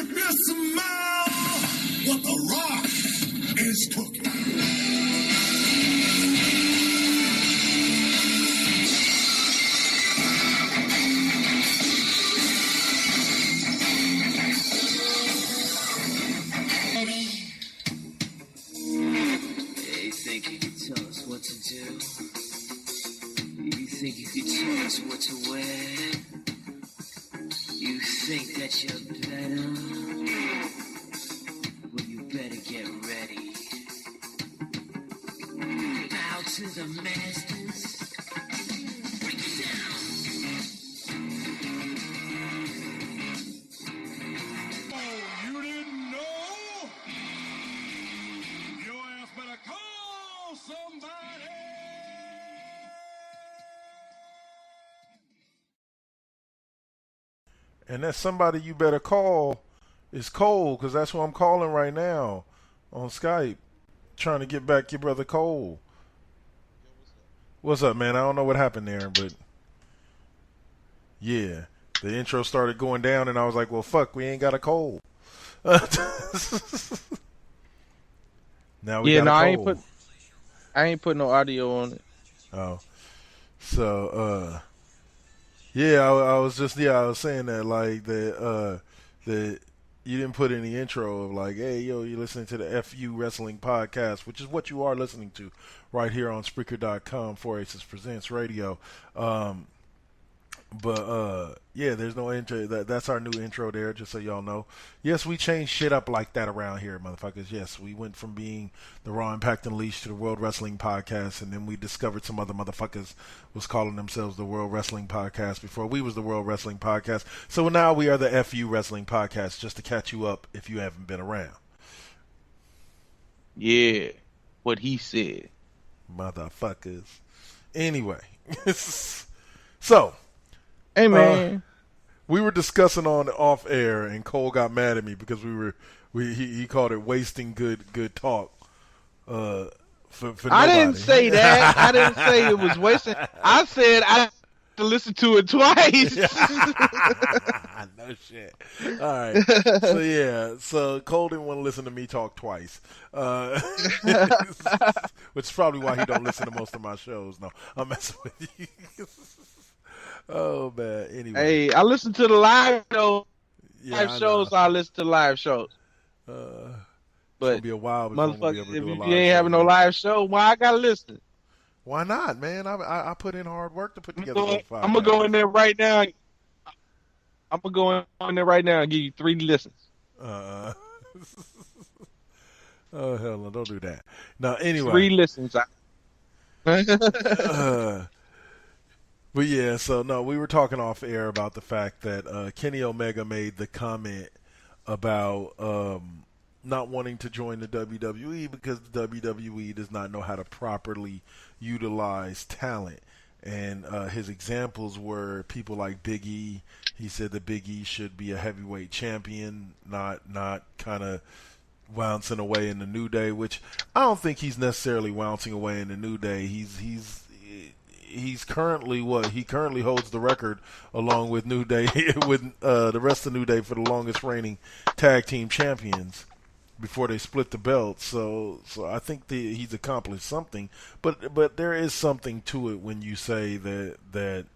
If you smell what The Rock is cooking. You think you can tell us what to do? You think you can tell us what to wear? You think that you're better? Well, you better get ready. Bow to the masters. Break it down. Oh, you didn't know? Your ass better call somebody. And that somebody you better call is Cole, because that's who I'm calling right now on Skype, trying to get back your brother Cole. What's up, man? I don't know what happened there, but yeah, the intro started going down, and I was like, well, fuck, we ain't got a Cole. Now we got a Cole. I ain't put no audio on it. Oh, so yeah, I was saying that, like, that you didn't put in the intro of like, hey, yo, you're listening to the FU Wrestling Podcast, which is what you are listening to right here on Spreaker.com, 4Aces Presents Radio. But yeah, there's no intro. That's our new intro there, just so y'all know. Yes, we changed shit up like that around here, motherfuckers. Yes, we went from being the Raw Impact Unleashed to the World Wrestling Podcast, and then we discovered some other motherfuckers was calling themselves the World Wrestling Podcast before we was the World Wrestling Podcast. So now we are the FU Wrestling Podcast, just to catch you up if you haven't been around. Yeah, what he said. Motherfuckers. Anyway, so... Hey, man. We were discussing on off air, and Cole got mad at me because he called it wasting good talk. For I didn't say that. I didn't say it was wasting. I said I had to listen to it twice. No shit. All right. So yeah. So Cole didn't want to listen to me talk twice, which is probably why he don't listen to most of my shows. No, I'm messing with you. Oh man. Anyway. Hey, I listen to the live shows. Yeah, Live shows. I listen to live shows. But But it'll be a while before we'll be able motherfucker, to if do a you live ain't show, having no man. live show, why I gotta listen? Why not, man? I put in hard work to put together those 5 I'm gonna go in there right now. I'm gonna go in there right now and give you 3 listens. Oh hell no! Don't do that. Now anyway, 3 listens. But yeah, so no, we were talking off air about the fact that Kenny Omega made the comment about not wanting to join the WWE because the WWE does not know how to properly utilize talent. And his examples were people like Big E. He said that Big E should be a heavyweight champion, not kind of bouncing away in the New Day, which I don't think he's necessarily bouncing away in the New Day. He's currently he currently holds the record along with New Day with the rest of New Day for the longest reigning tag team champions before they split the belt. So I think he's accomplished something, but there is something to it when you say that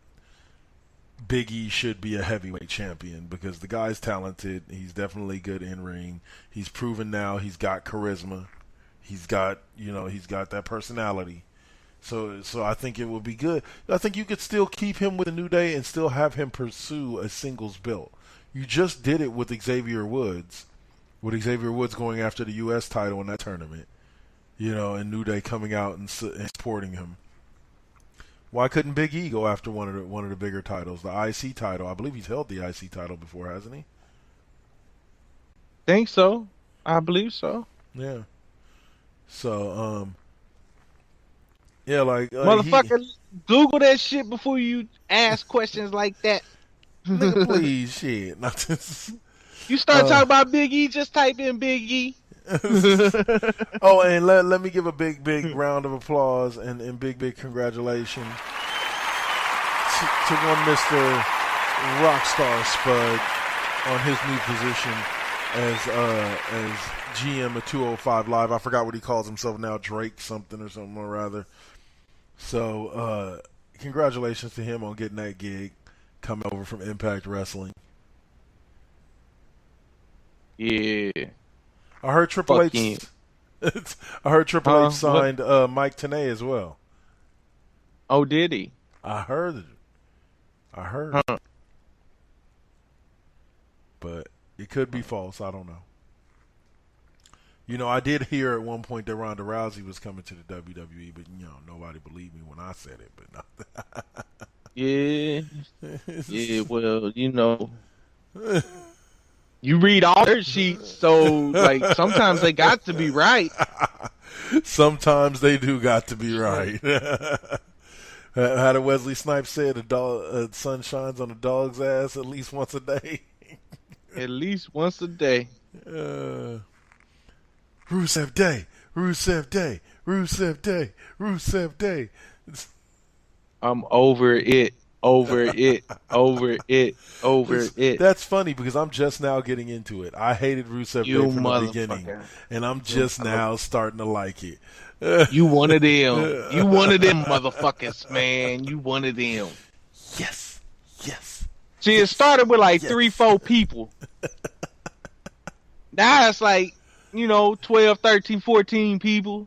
Big E should be a heavyweight champion, because the guy's talented. He's definitely good in ring. He's proven now he's got charisma. He's got that personality. So I think it would be good. I think you could still keep him with the New Day and still have him pursue a singles belt. You just did it with Xavier Woods. With Xavier Woods going after the U.S. title in that tournament. And New Day coming out and supporting him. Why couldn't Big E go after one of the bigger titles, the IC title? I believe he's held the IC title before, hasn't he? Think so. I believe so. Yeah. So, yeah, like motherfucker, Google that shit before you ask questions like that. Nigga, please, shit. Not this. You start talking about Big E, just type in Big E. Oh, and let me give a big round of applause and big congratulations to one Mr. Rockstar Spud on his new position as GM of 205 Live. I forgot what he calls himself now, Drake something or rather. So congratulations to him on getting that gig, coming over from Impact Wrestling. Yeah. I heard Triple H. I heard Triple H signed Mike Tenay as well. Oh, did he? I heard. But it could be false. I don't know. You know, I did hear at one point that Ronda Rousey was coming to the WWE, but nobody believed me when I said it. But no. Yeah. Yeah. Well, you read all their sheets, so like sometimes they got to be right. Sometimes they do got to be right. How did Wesley Snipes say it? Sun shines on a dog's ass at least once a day. At least once a day. Rusev Day, Rusev Day, Rusev Day, Rusev Day. I'm over it. Over it. That's funny because I'm just now getting into it. I hated Rusev Day from the beginning, and I'm just now starting to like it. You one of them. You one of them motherfuckers, man. You one of them. Yes. See, it started with like 3-4 people. Now it's like, 12, 13, 14 people.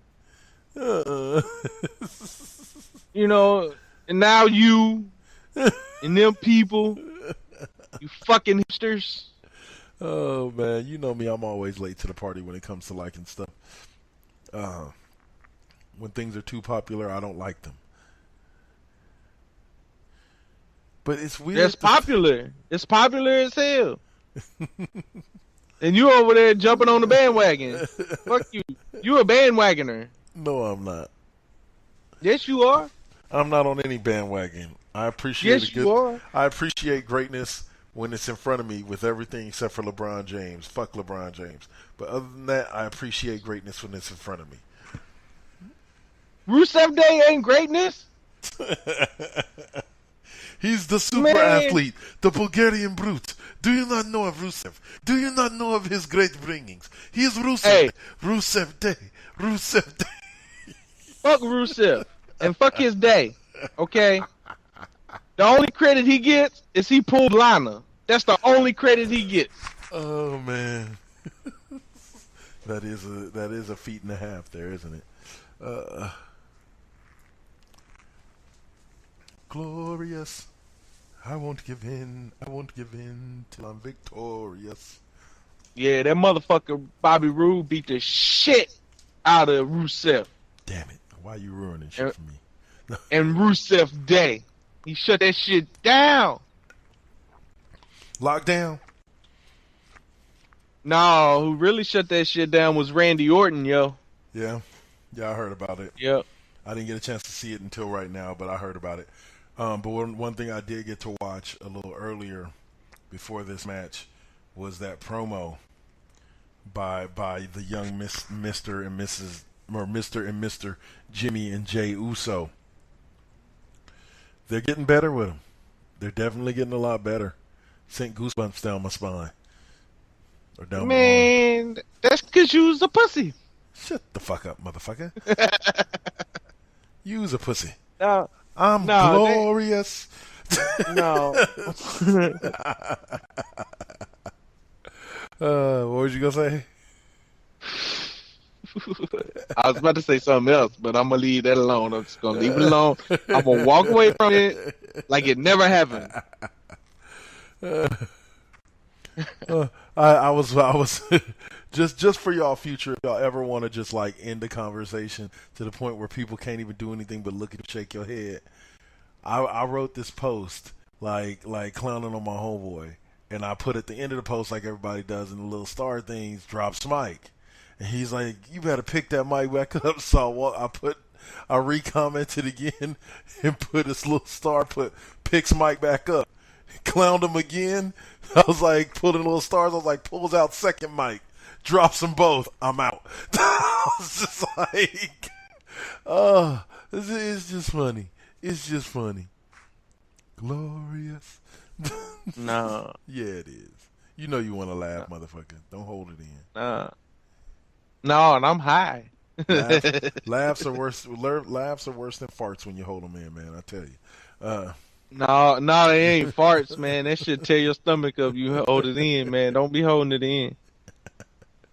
And now you and them people, you fucking hipsters. Oh, man. You know me. I'm always late to the party when it comes to liking stuff. When things are too popular, I don't like them. But it's weird. It's popular. It's popular as hell. And you over there jumping on the bandwagon. Fuck you. You a bandwagoner. No, I'm not. Yes, you are. I'm not on any bandwagon. I appreciate you are. I appreciate greatness when it's in front of me with everything except for LeBron James. Fuck LeBron James. But other than that, I appreciate greatness when it's in front of me. Rusev Day ain't greatness. He's the super athlete, the Bulgarian brute. Do you not know of Rusev? Do you not know of his great bringings? He is Rusev. Hey. Rusev Day. Rusev Day. Fuck Rusev. And fuck his day. Okay? The only credit he gets is he pulled Lana. That's the only credit he gets. Oh, man. That is a feat and a half there, isn't it? Glorious. I won't give in till I'm victorious. Yeah, that motherfucker Bobby Roode beat the shit out of Rusev. Damn it. Why you ruining shit for me? And Rusev Day. He shut that shit down. Lockdown? No, who really shut that shit down was Randy Orton, yo. Yeah, I heard about it. Yep. I didn't get a chance to see it until right now, but I heard about it. But one thing I did get to watch a little earlier before this match was that promo by the young Mr. and Mr. Jimmy and Jay Uso. They're getting better with them. They're definitely getting a lot better. Sent goosebumps down my spine. Or down my arm. That's because you was a pussy. Shut the fuck up, motherfucker. You's a pussy. No. I'm glorious. No. What was you gonna say? I was about to say something else, but I'm gonna leave that alone. I'm just gonna leave it alone. I'm gonna walk away from it like it never happened. I was just for y'all future, if y'all ever want to just like end the conversation to the point where people can't even do anything but look at you, shake your head. I wrote this post like clowning on my homeboy, and I put at the end of the post, like everybody does in the little star things, drops Mike, and he's like, "You better pick that mic back up." So I recommented again and put this little star, picks Mike back up. Clowned him again. I was like, pulling little stars. I was like, pulls out second mic, drops them both. I'm out. I was just like, oh, it's just funny. It's just funny. Glorious. No. Yeah, it is. You know you want to laugh, motherfucker. Don't hold it in. No, and I'm high. Laughs are worse. Laughs are worse than farts when you hold them in, man. I tell you. No, they ain't farts, man. That shit tear your stomach up. You hold it in, man. Don't be holding it in.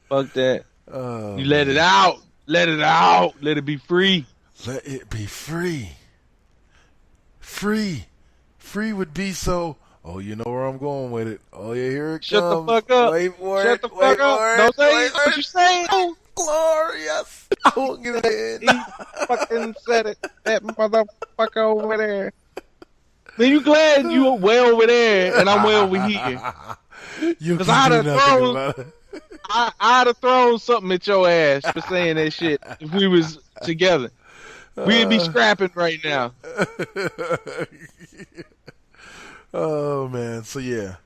Fuck that. You let it out. Let it out. Let it be free. Let it be free. Free. Free would be so. Oh, you know where I'm going with it. Oh, yeah, here it Shut comes. the fuck up. Wait for Shut it. the fuck Wait up. for it. Don't say Wait it. for What you saying? Oh, glorious. I won't get it in. He fucking said it. That motherfucker over there. Man, you glad you were way over there and I'm way over here. You Because can do nothing about it. I'd have thrown something at your ass for saying that shit if we was together. We'd be scrapping right now. Oh, man. So, yeah.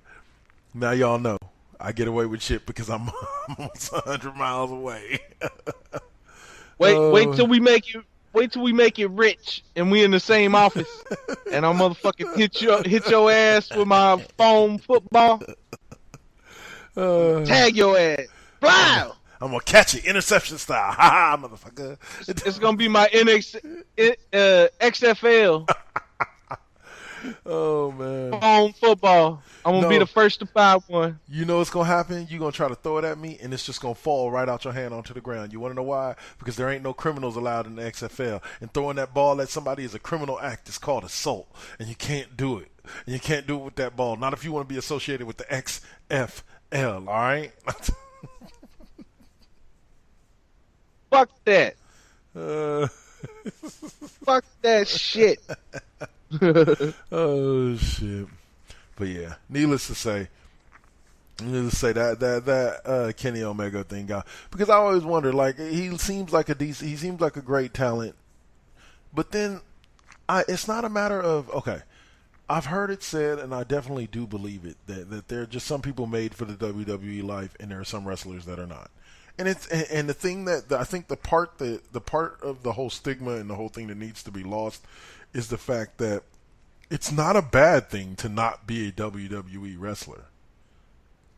Now y'all know. I get away with shit because I'm almost 100 miles away. Wait till we make it. Wait till we make it rich and we in the same office, and I'm motherfucking hit your ass with my foam football. Tag your ass. Blow. I'm gonna catch it interception style. Ha ha, motherfucker. It's gonna be my XFL. Oh man. Foam football. I'm gonna be the first to buy one. You know what's gonna happen? You're gonna try to throw it at me, and it's just gonna fall right out your hand onto the ground. You wanna know why? Because there ain't no criminals allowed in the XFL, and throwing that ball at somebody is a criminal act. It's called assault, and you can't do it. And you can't do it with that ball. Not if you want to be associated with the XFL. All right? Fuck that. Fuck that shit. Oh shit. But yeah, needless to say that Kenny Omega thing got, because I always wonder, like, he seems like a great talent, but then it's not a matter of, okay, I've heard it said, and I definitely do believe it, that there are just some people made for the WWE life, and there are some wrestlers that are not. And the thing that I think the part of the whole stigma and the whole thing that needs to be lost is the fact that it's not a bad thing to not be a WWE wrestler.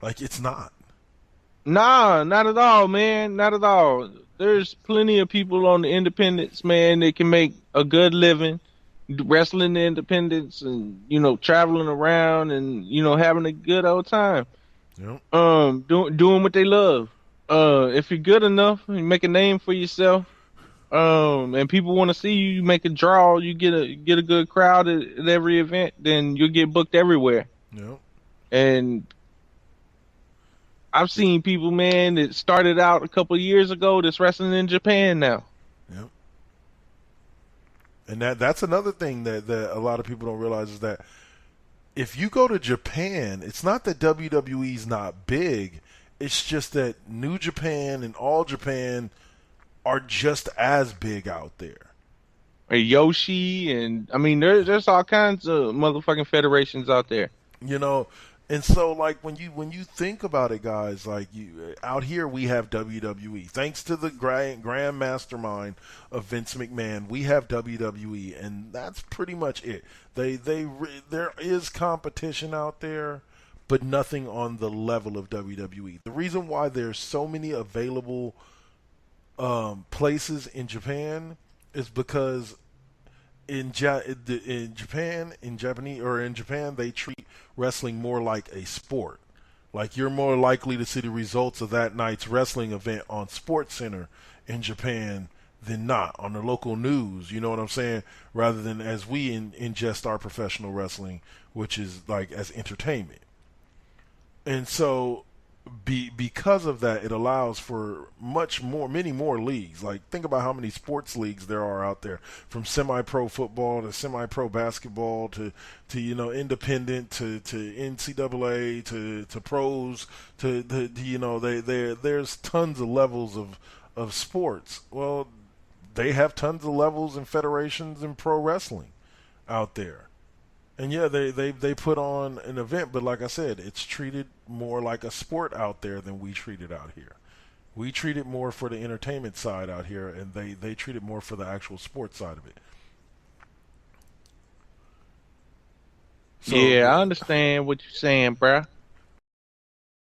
Like, it's not. Nah, not at all, man. Not at all. There's plenty of people on the independents, man, that can make a good living wrestling the independents and, traveling around and, having a good old time. Yep. Doing what they love. If you're good enough, you make a name for yourself. And people want to see you, you make a draw, you get a good crowd at every event, then you'll get booked everywhere. Yep. And I've seen people, man, that started out a couple of years ago that's wrestling in Japan now. Yep. And that's another thing that a lot of people don't realize is that if you go to Japan, it's not that WWE's not big, it's just that New Japan and All Japan are just as big out there. Yoshi, and I mean, there's all kinds of motherfucking federations out there. And so, like, when you think about it, guys, like, out here we have WWE. Thanks to the grand mastermind of Vince McMahon, we have WWE, and that's pretty much it. There is competition out there, but nothing on the level of WWE. The reason why there's so many available places in Japan is because in Japan they treat wrestling more like a sport. Like, you're more likely to see the results of that night's wrestling event on Sports Center in Japan than not on the local news. You know what I'm saying? Rather than as we ingest our professional wrestling, which is like as entertainment. And so because of that, it allows for many more leagues. Like, think about how many sports leagues there are out there, from semi-pro football to semi-pro basketball to independent to NCAA to pros there's tons of levels of sports. Well, they have tons of levels and federations in pro wrestling out there. And yeah, they put on an event, but like I said, it's treated more like a sport out there than we treat it out here. We treat it more for the entertainment side out here, and they treat it more for the actual sports side of it. So, yeah, I understand what you're saying, bruh.